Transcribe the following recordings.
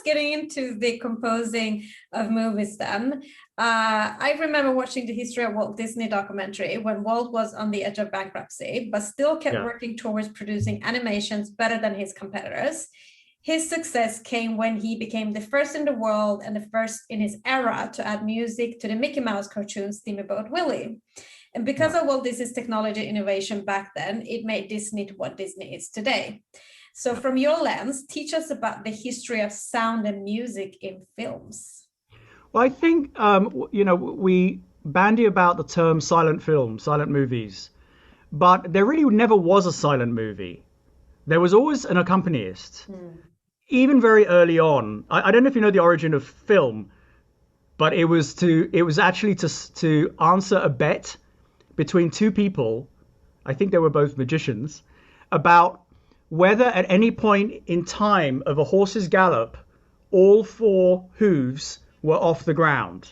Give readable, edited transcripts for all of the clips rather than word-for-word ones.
us getting into the composing of movies then. I remember watching the History of Walt Disney documentary when Walt was on the edge of bankruptcy, but still kept working towards producing animations better than his competitors. His success came when he became the first in the world and the first in his era to add music to the Mickey Mouse cartoon Steamboat Willie. And because of Walt Disney's technology innovation back then, it made Disney to what Disney is today. So from your lens, teach us about the history of sound and music in films. Well, I think, we bandy about the term silent film, silent movies, but there really never was a silent movie. There was always an accompanist. Even very early on, I don't know if you know the origin of film, but it was actually to answer a bet between two people, I think they were both magicians, about whether at any point in time of a horse's gallop, all four hooves were off the ground.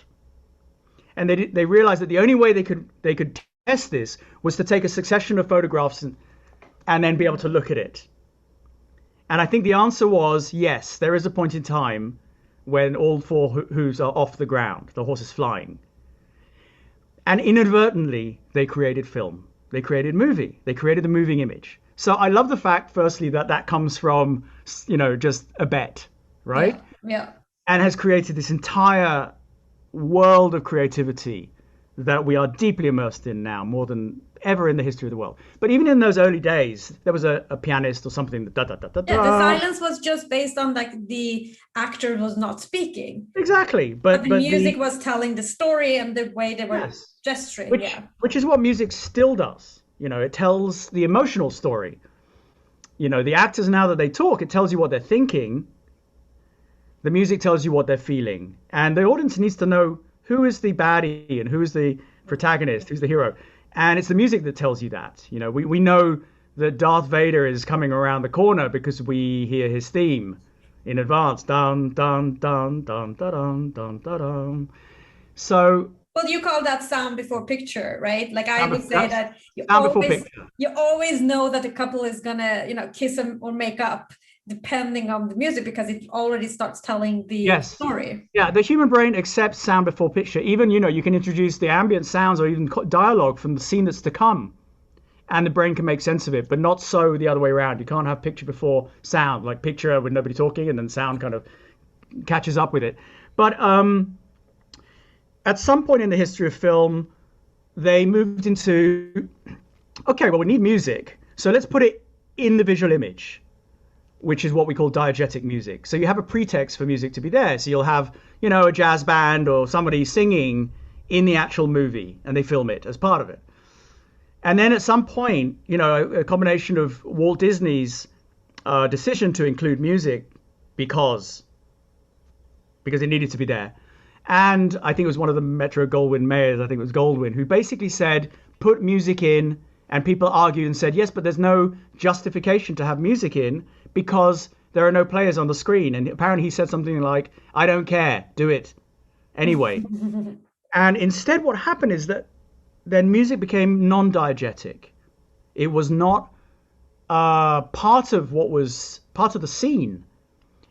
And they realized that the only way they could test this was to take a succession of photographs and then be able to look at it. And I think the answer was yes, there is a point in time when all four hooves are off the ground, the horse is flying. And inadvertently, they created film. They created movie. They created the moving image. So I love the fact, firstly, that comes from, just a bet, right? Yeah. And has created this entire world of creativity that we are deeply immersed in now, more than ever in the history of the world. But even in those early days, there was a pianist or something that the silence was just based on the actor was not speaking. Exactly. But the music was telling the story and the way they were gesturing. Which is what music still does. It tells the emotional story. The actors, now that they talk, it tells you what they're thinking. The music tells you what they're feeling. And the audience needs to know who is the baddie and who is the protagonist, who's the hero. And it's the music that tells you that. We know that Darth Vader is coming around the corner because we hear his theme in advance. Dun, dun, dun, dun, dun, dun, dun, dun. So... Well, you call that sound before picture, right? Like I would say that you always know that the couple is gonna, kiss or make up depending on the music because it already starts telling the story. Yeah, the human brain accepts sound before picture. Even, you can introduce the ambient sounds or even dialogue from the scene that's to come, and the brain can make sense of it, but not so the other way around. You can't have picture before sound, like picture with nobody talking and then sound kind of catches up with it. But at some point in the history of film, they moved into, okay, well, we need music, so let's put it in the visual image, which is what we call diegetic music. So you have a pretext for music to be there. So you'll have, a jazz band or somebody singing in the actual movie, and they film it as part of it. And then at some point, a combination of Walt Disney's decision to include music because it needed to be there. And I think it was one of the Metro-Goldwyn mayors, I think it was Goldwyn, who basically said, put music in, and people argued and said, yes, but there's no justification to have music in because there are no players on the screen. And apparently he said something like, I don't care, do it anyway. And instead what happened is that then music became non-diegetic. It was not part of the scene.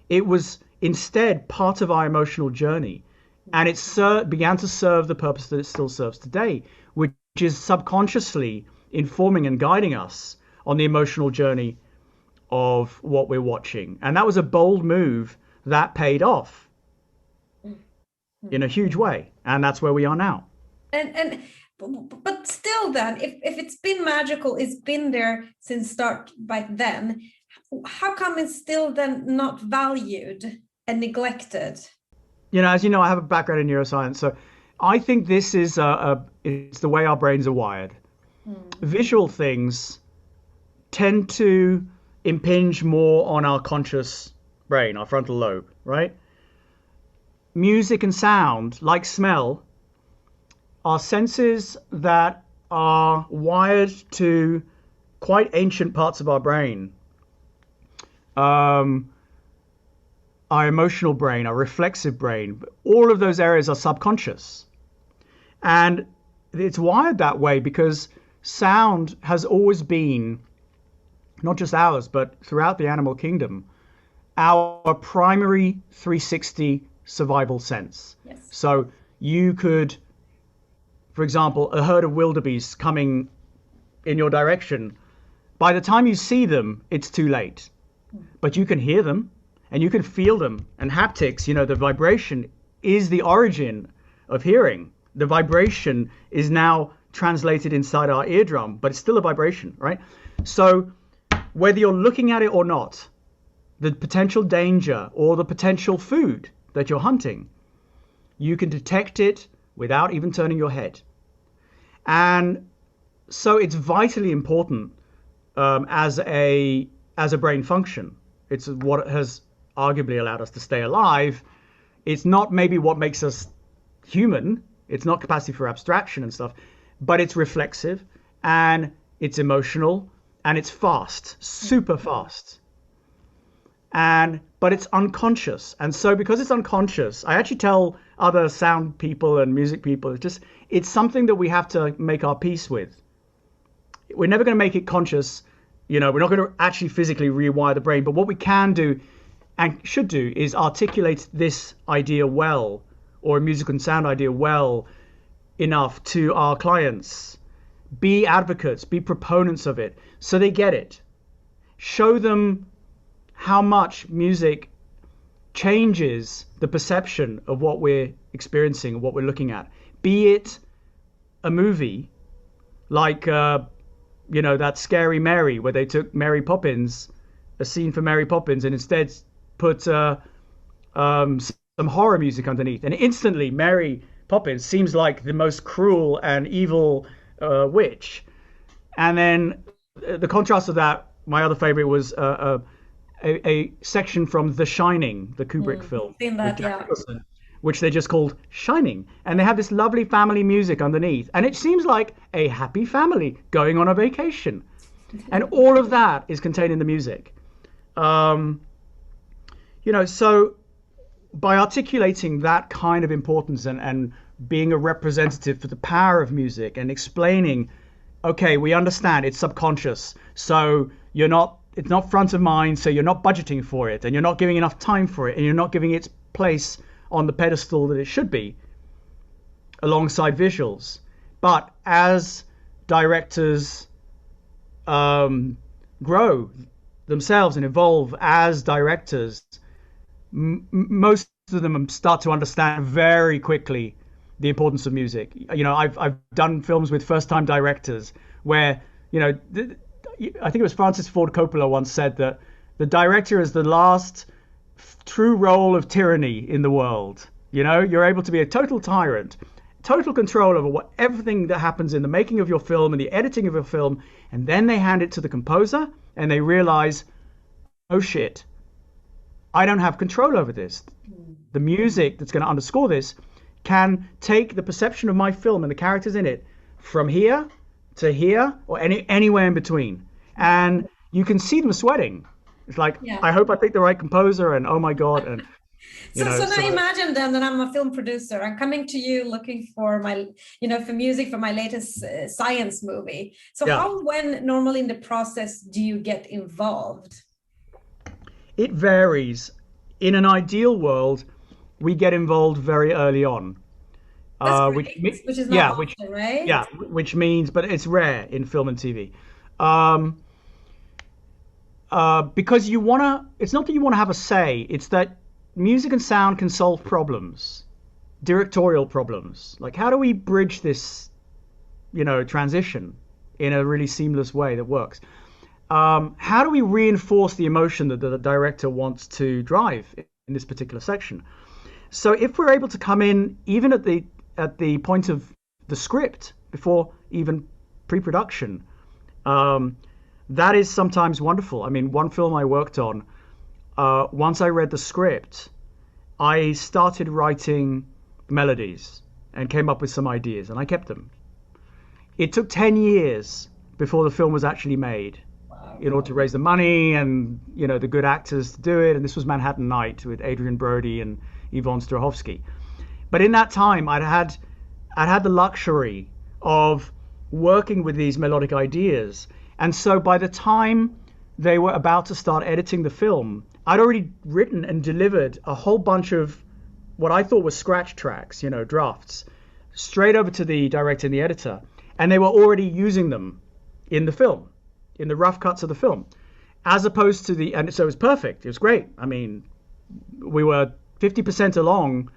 It was instead part of our emotional journey. And it began to serve the purpose that it still serves today, which is subconsciously informing and guiding us on the emotional journey of what we're watching. And that was a bold move that paid off in a huge way. And that's where we are now. But still then, if it's been magical, it's been there since start back then, how come it's still then not valued and neglected? As you know, I have a background in neuroscience, so I think this is it's the way our brains are wired. Visual things tend to impinge more on our conscious brain, our frontal lobe, right? Music and sound, like smell, are senses that are wired to quite ancient parts of our brain. Our emotional brain, our reflexive brain, all of those areas are subconscious. And it's wired that way because sound has always been, not just ours, but throughout the animal kingdom, our primary 360 survival sense. Yes. So you could, for example, a herd of wildebeest coming in your direction. By the time you see them, it's too late. But you can hear them and you can feel them. And haptics, the vibration is the origin of hearing. The vibration is now translated inside our eardrum, but it's still a vibration, right? So whether you're looking at it or not, the potential danger or the potential food that you're hunting, you can detect it without even turning your head. And so it's vitally important as a brain function. It's what has arguably allowed us to stay alive. It's not maybe what makes us human. It's not capacity for abstraction and stuff, but it's reflexive and it's emotional and it's fast, super fast. But it's unconscious. And so because it's unconscious, I actually tell other sound people and music people, it's something that we have to make our peace with. We're never going to make it conscious. We're not going to actually physically rewire the brain, but what we can do and should do is articulate this idea well, or a music and sound idea well enough to our clients. Be advocates, be proponents of it, so they get it. Show them how much music changes the perception of what we're experiencing and what we're looking at. Be it a movie like, that Scary Mary, where they took Mary Poppins, a scene for Mary Poppins, and instead put some horror music underneath. And instantly, Mary Poppins seems like the most cruel and evil witch. And then the contrast of that, my other favorite was a section from The Shining, the Kubrick film, seen that, yeah. Which they just called Shining. And they have this lovely family music underneath. And it seems like a happy family going on a vacation. And all of that is contained in the music. So by articulating that kind of importance and being a representative for the power of music and explaining, okay, we understand it's subconscious. So it's not front of mind, so you're not budgeting for it and you're not giving enough time for it and you're not giving its place on the pedestal that it should be alongside visuals. But as directors grow themselves and evolve as directors, most of them start to understand very quickly the importance of music. I've done films with first-time directors where, I think it was Francis Ford Coppola once said that the director is the last true role of tyranny in the world. You're able to be a total tyrant, total control over everything that happens in the making of your film and the editing of your film, and then they hand it to the composer and they realize, oh shit, I don't have control over this. The music that's going to underscore this can take the perception of my film and the characters in it from here to here or anywhere in between. And you can see them sweating. It's like, yeah. I hope I picked the right composer, and oh my God. And so now imagine then that I'm a film producer. I'm coming to you looking for for music for my latest science movie. So how, when normally in the process do you get involved? It varies. In an ideal world, we get involved very early on. That's great, which is not often, right? Yeah, which means, but it's rare in film and TV. Because it's not that you want to have a say, it's that music and sound can solve problems, directorial problems. Like, how do we bridge this, transition in a really seamless way that works? How do we reinforce the emotion that the director wants to drive in this particular section? So if we're able to come in even at the point of the script, before even pre-production, that is sometimes wonderful. I mean, one film I worked on, once I read the script, I started writing melodies and came up with some ideas, and I kept them. It took 10 years before the film was actually made. Wow. In order to raise the money and, the good actors to do it. And this was Manhattan Night with Adrian Brody and Yvonne Strahovski. But in that time, I'd had the luxury of working with these melodic ideas. And so by the time they were about to start editing the film, I'd already written and delivered a whole bunch of what I thought were scratch tracks, drafts, straight over to the director and the editor, and they were already using them in the film, in the rough cuts of the film, as opposed to and so it was perfect. It was great. I mean, we were 50% along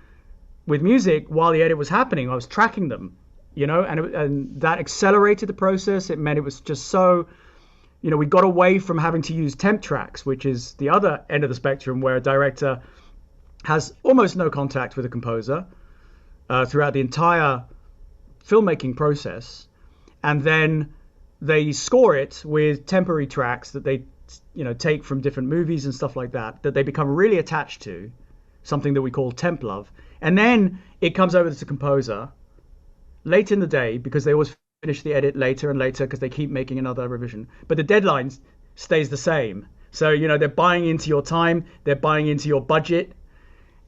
with music while the edit was happening. I was tracking them, and that accelerated the process. It meant it was just so, we got away from having to use temp tracks, which is the other end of the spectrum, where a director has almost no contact with a composer throughout the entire filmmaking process, and then they score it with temporary tracks that they take from different movies and stuff like that they become really attached to, something that we call temp love, and then it comes over to the composer late in the day, because they always finish the edit later and later because they keep making another revision, but the deadline stays the same. So they're buying into your time, they're buying into your budget,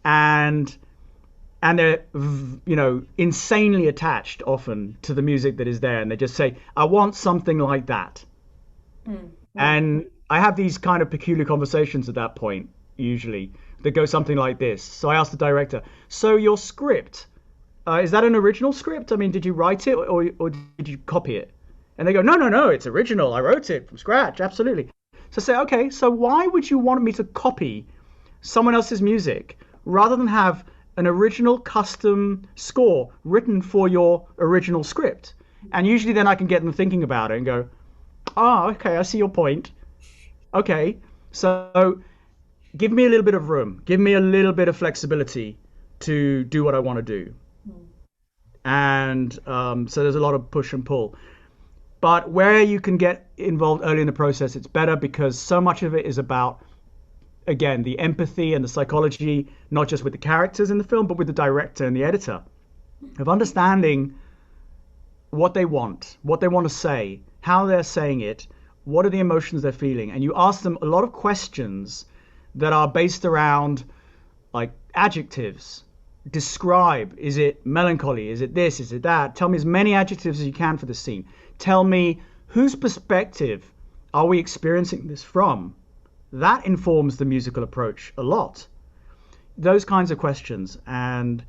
and they're insanely attached often to the music that is there, and they just say, I want something like that. And I have these kind of peculiar conversations at that point, usually, that go something like this. So I ask the director, so your script, is that an original script? I mean, did you write it or did you copy it? And they go, no, it's original. I wrote it from scratch, absolutely. So I say, okay, so why would you want me to copy someone else's music rather than have an original custom score written for your original script? And usually then I can get them thinking about it and go, oh, okay, I see your point. Okay, so give me a little bit of room. Give me a little bit of flexibility to do what I want to do. And so there's a lot of push and pull. But where you can get involved early in the process, it's better, because so much of it is about, again, the empathy and the psychology, not just with the characters in the film, but with the director and the editor, of understanding what they want to say, how they're saying it, what are the emotions they're feeling. And you ask them a lot of questions that are based around, like, adjectives. Describe, is it melancholy? Is it this? Is it that? Tell me as many adjectives as you can for this scene. Tell me, whose perspective are we experiencing this from? That informs the musical approach a lot. Those kinds of questions. And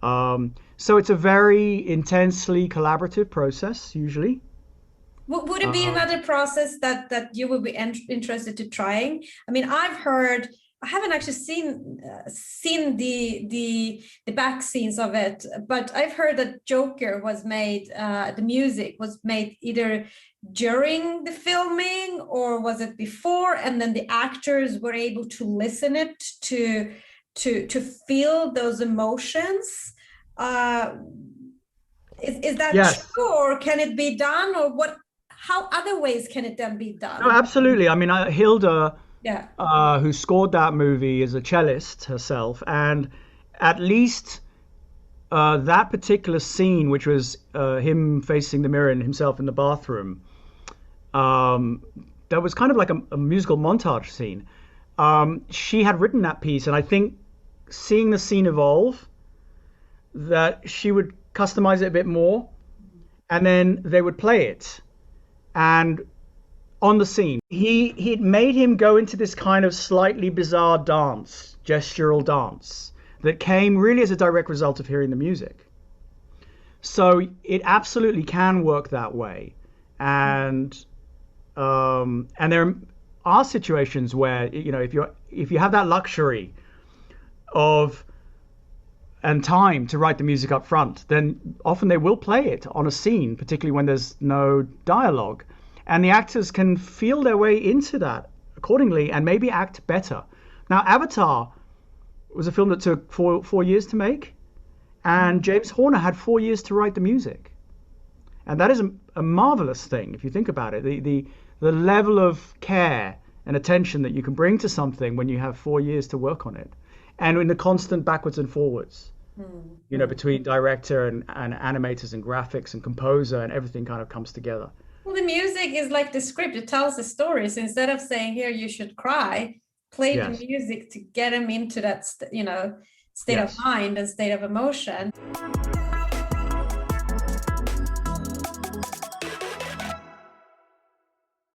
so it's a very intensely collaborative process, usually. Would it be another process that you would be interested to trying? I mean, I haven't actually seen the back scenes of it, but I've heard that Joker was made, the music was made either during the filming or was it before, and then the actors were able to listen it to feel those emotions. Is that true, or can it be done, or what? How other ways can it then be done? No, absolutely. I mean, Hilda, who scored that movie, is a cellist herself, and at least that particular scene, which was him facing the mirror and himself in the bathroom, that was kind of like a musical montage scene. She had written that piece, and I think seeing the scene evolve, that she would customize it a bit more, and then they would play it. And on the scene, he'd made him go into this kind of slightly bizarre dance, gestural dance, that came really as a direct result of hearing the music. So it absolutely can work that way. And there are situations where, if you have that luxury of and time to write the music up front, then often they will play it on a scene, particularly when there's no dialogue. And the actors can feel their way into that accordingly and maybe act better. Now, Avatar was a film that took four years to make, and James Horner had 4 years to write the music. And that is a marvelous thing, if you think about it. The level of care and attention that you can bring to something when you have 4 years to work on it. And in the constant backwards and forwards, between director and animators and graphics and composer, and everything kind of comes together. Well, the music is like the script. It tells the story. So instead of saying, here, you should cry, play the music to get them into that, state of mind and state of emotion.